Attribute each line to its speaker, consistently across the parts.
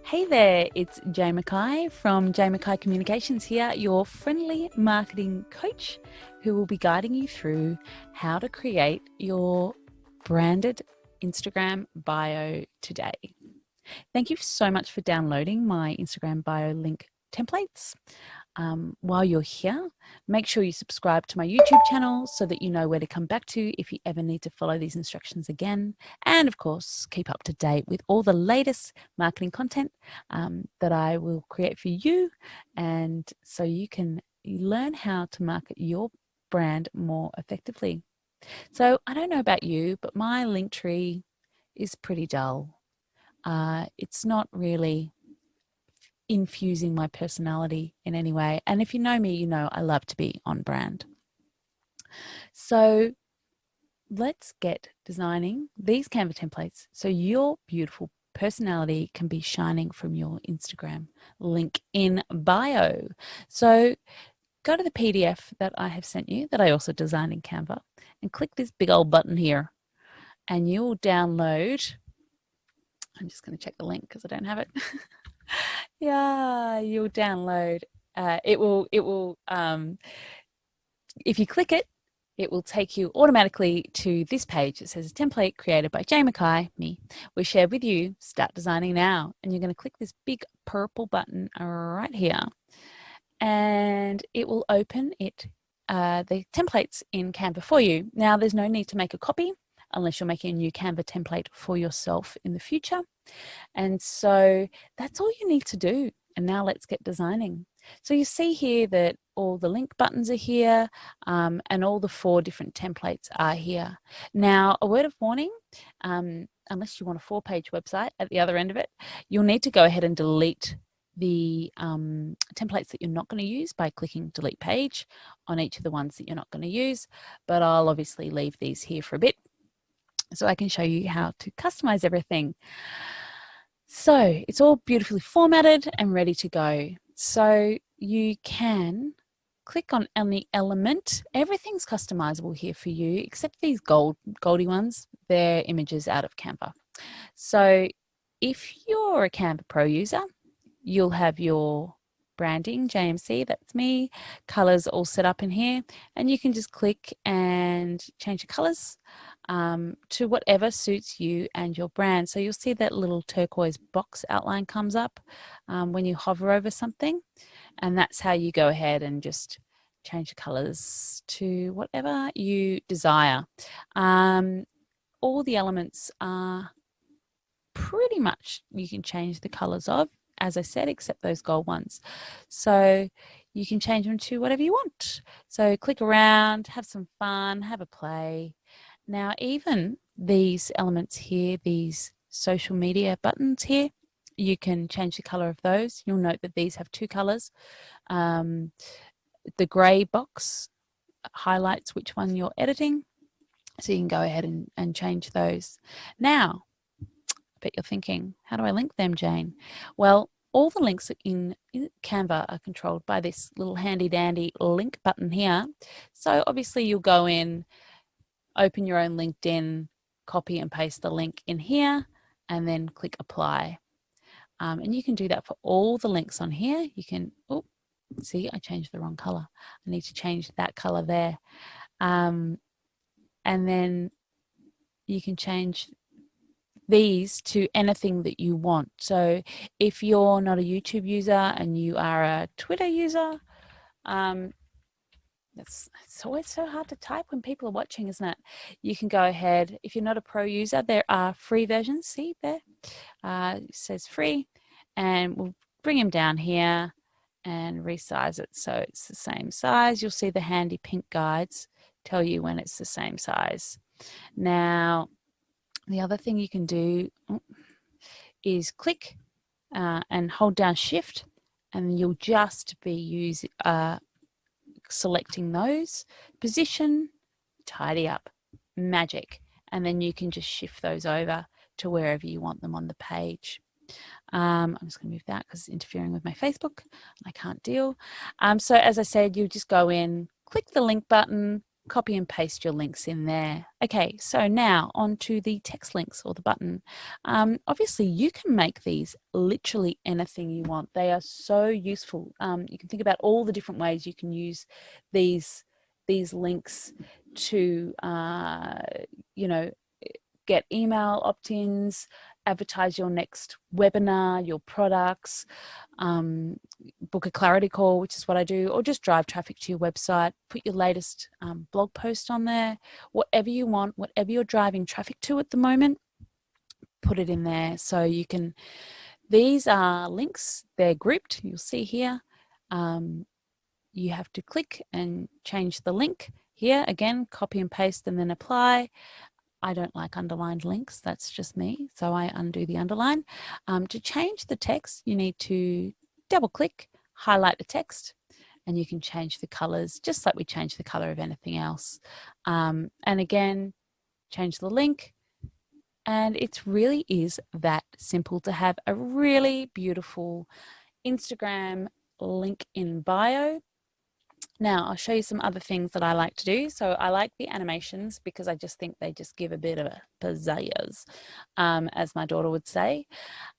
Speaker 1: Hey there, it's Jay McKay from Jay McKay Communications here, your friendly marketing coach who will be guiding you through how to create your branded Instagram bio today. Thank you so much for downloading my Instagram bio link templates. While you're here, make sure you subscribe to my YouTube channel so that you know where to come back to if you ever need to follow these instructions again. And of course, keep up to date with all the latest marketing content that I will create for you. And so you can learn how to market your brand more effectively. So I don't know about you, but my link tree is pretty dull. It's not really infusing my personality in any way. And if you know me, you know I love to be on brand. So let's get designing these Canva templates so your beautiful personality can be shining from your Instagram link in bio. So go to the PDF that I have sent you that I also designed in Canva and click this big old button here and you'll download. I'm just going to check the link because I don't have it. Yeah, you'll download. It will. If you click it, it will take you automatically to this page. It says a template created by Jay McKay, me. We share with you. Start designing now, and you're going to click this big purple button right here, and it will open the templates in Canva for you. Now, there's no need to make a copy unless you're making a new Canva template for yourself in the future. And so that's all you need to do. And now let's get designing. So you see here that all the link buttons are here and all the 4 different templates are here. Now, a word of warning, unless you want a 4-page website at the other end of it, you'll need to go ahead and delete the templates that you're not going to use by clicking delete page on each of the ones that you're not going to use. But I'll obviously leave these here for a bit so I can show you how to customize everything. So it's all beautifully formatted and ready to go. So you can click on any element. Everything's customizable here for you, except these goldy ones. They're images out of Canva. So if you're a Canva Pro user, you'll have your branding, JMC, that's me, colors all set up in here, and you can just click and change the colors to whatever suits you and your brand. So you'll see that little turquoise box outline comes up when you hover over something, and that's how you go ahead and just change the colors to whatever you desire. All the elements are pretty much you can change the colors of, as I said, except those gold ones. So you can change them to whatever you want. So click around, have some fun, have a play. Now, even these elements here, these social media buttons here, you can change the color of those. You'll note that these have 2 colors. The gray box highlights which one you're editing. So you can go ahead and change those. Now, I bet you're thinking, how do I link them, Jane? Well, all the links in Canva are controlled by this little handy dandy link button here. So obviously you'll go in, open your own LinkedIn, copy and paste the link in here, and then click apply. And you can do that for all the links on here. You can, oh, see, I changed the wrong color. I need to change that color there. And then you can change these to anything that you want. So if you're not a YouTube user and you are a Twitter user, it's always so hard to type when people are watching, isn't it? You can go ahead. If you're not a pro user, there are free versions. See there? It says free, and we'll bring them down here and resize it so it's the same size. You'll see the handy pink guides tell you when it's the same size. Now, the other thing you can do is click and hold down Shift, and you'll just be selecting those, position, tidy up, magic, and then you can just shift those over to wherever you want them on the page. I'm just going to move that because it's interfering with my Facebook and I can't deal. So as I said, you'll just go in, click the link button, copy and paste your links in there. Okay, so now on to the text links or the button. Obviously, you can make these literally anything you want. They are so useful. You can think about all the different ways you can use these links to, you know, get email opt-ins, advertise your next webinar, your products, book a clarity call, which is what I do, or just drive traffic to your website, put your latest blog post on there, whatever you want, whatever you're driving traffic to at the moment, put it in there. So you can, these are links, they're grouped, you'll see here. You have to click and change the link here. Again, copy and paste and then apply. I don't like underlined links, that's just me, so I undo the underline. To change the text, you need to double click, highlight the text, and you can change the colors just like we change the color of anything else. And again, change the link, and it really is that simple to have a really beautiful Instagram link in bio. Now, I'll show you some other things that I like to do. So I like the animations because I just think they just give a bit of a pizzazz, as my daughter would say.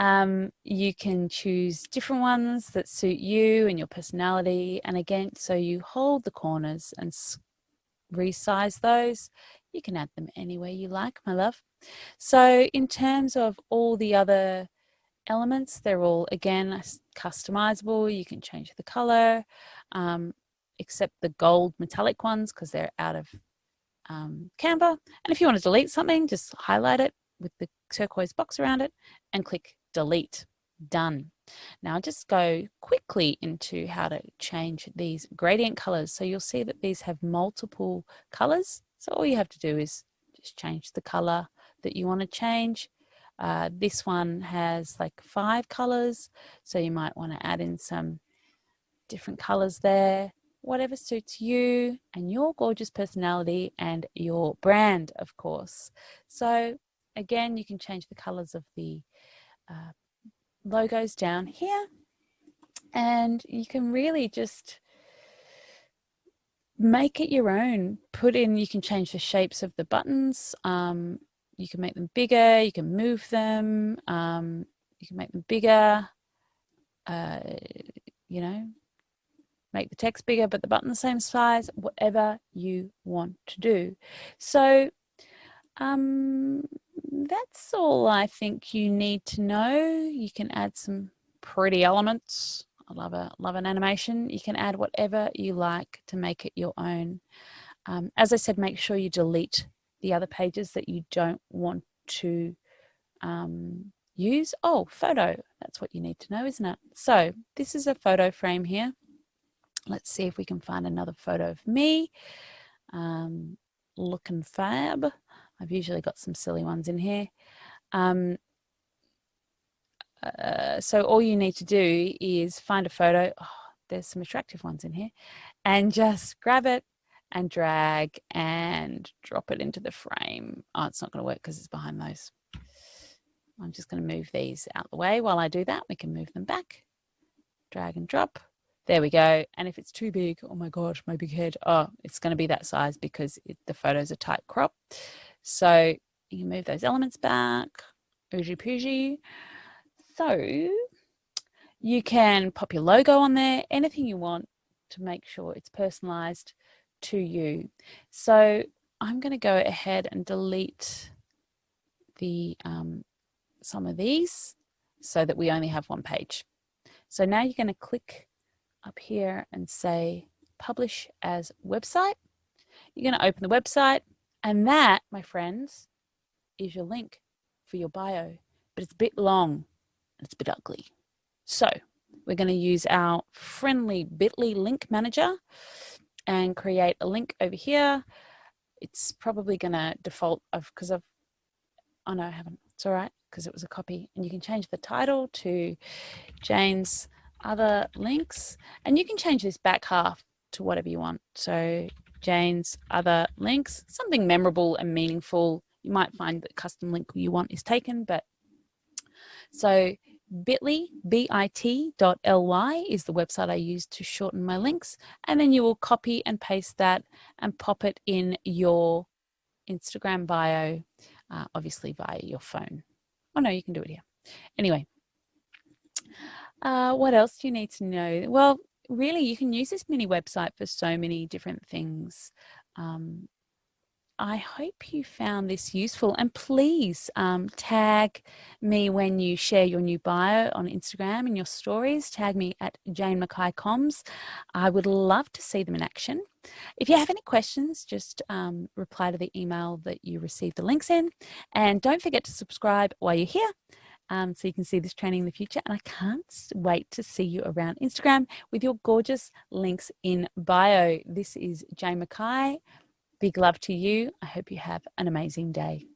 Speaker 1: You can choose different ones that suit you and your personality. And again, so you hold the corners and resize those. You can add them anywhere you like, my love. So in terms of all the other elements, they're all, again, customizable. You can change the color. Except the gold metallic ones because they're out of Canva. And if you want to delete something, just highlight it with the turquoise box around it and click delete. Done. Now I'll just go quickly into how to change these gradient colors. So you'll see that these have multiple colors. So all you have to do is just change the color that you want to change. This one has like 5 colors. So you might want to add in some different colors there. Whatever suits you and your gorgeous personality and your brand, of course. So again, you can change the colors of the logos down here, and you can really just make it your own. Put in, you can change the shapes of the buttons. You can make them bigger, you can move them, you can make them bigger, you know, make the text bigger, but the button the same size, whatever you want to do. So that's all I think you need to know. You can add some pretty elements. I love an animation. You can add whatever you like to make it your own. As I said, make sure you delete the other pages that you don't want to use. Oh, photo. That's what you need to know, isn't it? So this is a photo frame here. Let's see if we can find another photo of me looking fab. I've usually got some silly ones in here. So all you need to do is find a photo. Oh, there's some attractive ones in here, and just grab it and drag and drop it into the frame. Oh, it's not going to work because it's behind those. I'm just going to move these out the way. While I do that, we can move them back. Drag and drop. There we go. And if it's too big, oh my gosh, my big head. Oh, it's going to be that size because the photos are tight crop. So you can move those elements back. Oogey poogey. So you can pop your logo on there, anything you want to make sure it's personalized to you. So I'm going to go ahead and delete the some of these so that we only have one page. So now you're going to click up here and say publish as website. You're going to open the website, and that, my friends, is your link for your bio, but it's a bit long and it's a bit ugly. So we're going to use our friendly Bitly link manager and create a link over here. It's probably going to default because I've, oh no, I haven't. It's all right because it was a copy, and you can change the title to Jane's other links, and you can change this back half to whatever you want. So Jane's other links, something memorable and meaningful. You might find that custom link you want is taken, but so bit.ly, bit.ly is the website I use to shorten my links. And then you will copy and paste that and pop it in your Instagram bio, obviously via your phone. Oh no, you can do it here. Anyway, what else do you need to know? Well, really, you can use this mini website for so many different things. I hope you found this useful, and please tag me when you share your new bio on Instagram and your stories. Tag me at Jane McKay Comms. I would love to see them in action. If you have any questions, just reply to the email that you received the links in, and don't forget to subscribe while you're here. So you can see this training in the future. And I can't wait to see you around Instagram with your gorgeous links in bio. This is Jane McKay. Big love to you. I hope you have an amazing day.